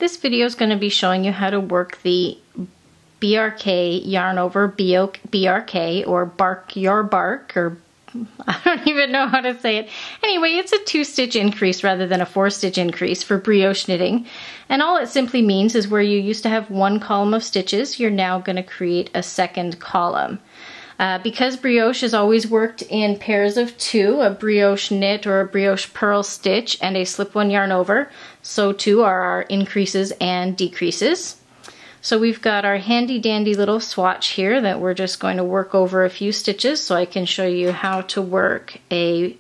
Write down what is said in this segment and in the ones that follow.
This video is going to be showing you how to work the BRK yarn over BRK, or brkyobrk, or I don't even know how to say it. Anyway, it's a 2-stitch increase rather than a 4-stitch increase for brioche knitting. And all it simply means is where you used to have one column of stitches, you're now going to create a second column. Because brioche is always worked in pairs of 2, a brioche knit or a brioche purl stitch and a slip-one yarn over, so too are our increases and decreases. So we've got our handy dandy little swatch here that we're just going to work over a few stitches so I can show you how to work a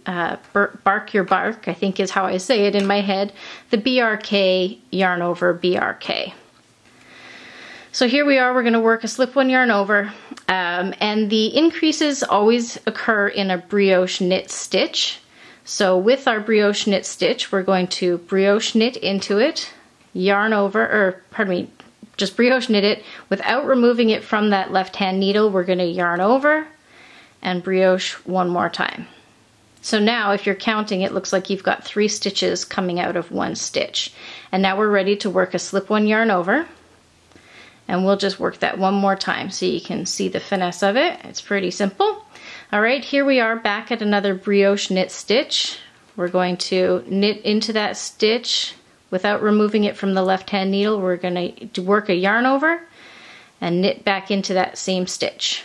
brkyobrk, I think is how I say it in my head, the BRK yarn over BRK. So here we are, we're going to work a slip-one yarn over, and the increases always occur in a brioche knit stitch. So with our brioche knit stitch, we're going to brioche knit into it, yarn over, or pardon me, just brioche knit it. Without removing it from that left-hand needle, we're going to yarn over and brioche one more time. So now if you're counting, it looks like you've got 3 stitches coming out of 1 stitch. And now we're ready to work a slip-one yarn over. And we'll just work that one more time so you can see the finesse of it. It's pretty simple. All right, here we are back at another brioche knit stitch. We're going to knit into that stitch without removing it from the left-hand needle. We're going to work a yarn over and knit back into that same stitch.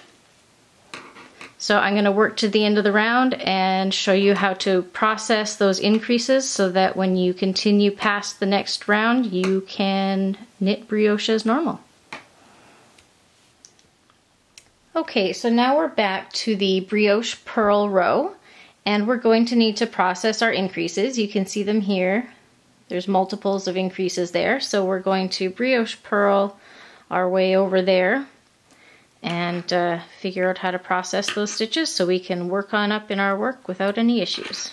So I'm going to work to the end of the round and show you how to process those increases so that when you continue past the next round, you can knit brioche as normal. Okay, so now we're back to the brioche purl row, and we're going to need to process our increases. You can see them here. There's multiples of increases there, so we're going to brioche purl our way over there and figure out how to process those stitches so we can work on up in our work without any issues.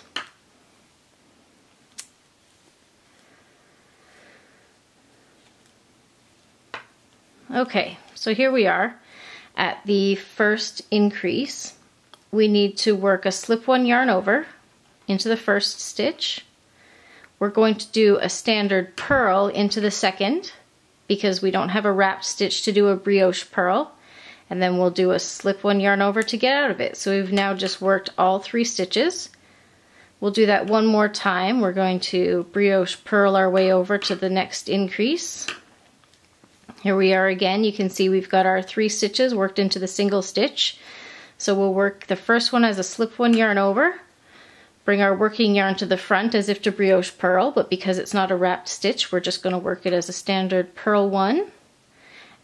Okay, so here we are. At the first increase, we need to work a slip-one yarn over into the first stitch. We're going to do a standard purl into the second because we don't have a wrapped stitch to do a brioche purl, and then we'll do a slip-one yarn over to get out of it. So we've now just worked all 3 stitches. We'll do that one more time. We're going to brioche purl our way over to the next increase. Here we are again. You can see we've got our 3 stitches worked into the single stitch. So we'll work the first one as a slip-one yarn over, bring our working yarn to the front as if to brioche purl, but because it's not a wrapped stitch, we're just going to work it as a standard purl 1,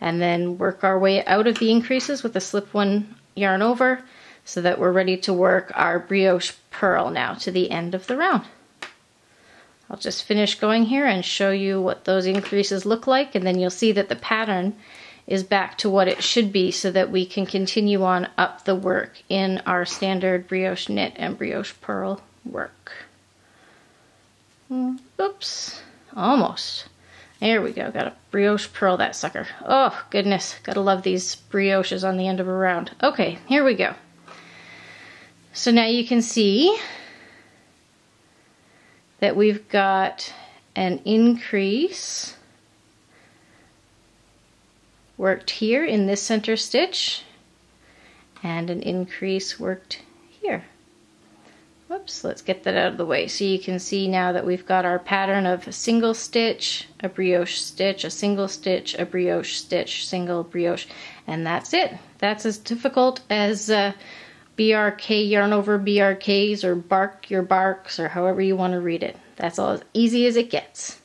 and then work our way out of the increases with a slip-one yarn over so that we're ready to work our brioche purl now to the end of the round. I'll just finish going here and show you what those increases look like, and then you'll see that the pattern is back to what it should be so that we can continue on up the work in our standard brioche knit and brioche purl work. Oops, almost. There we go, gotta brioche purl that sucker. Oh goodness, gotta love these brioches on the end of a round. Okay, here we go. So now you can see that we've got an increase worked here in this center stitch and an increase worked here. Whoops, let's get that out of the way. So you can see now that we've got our pattern of a single stitch, a brioche stitch, a single stitch, a brioche stitch, single brioche, and that's it. That's as difficult as BRK yarn over BRKs or brkyobrks or however you want to read it. That's all as easy as it gets.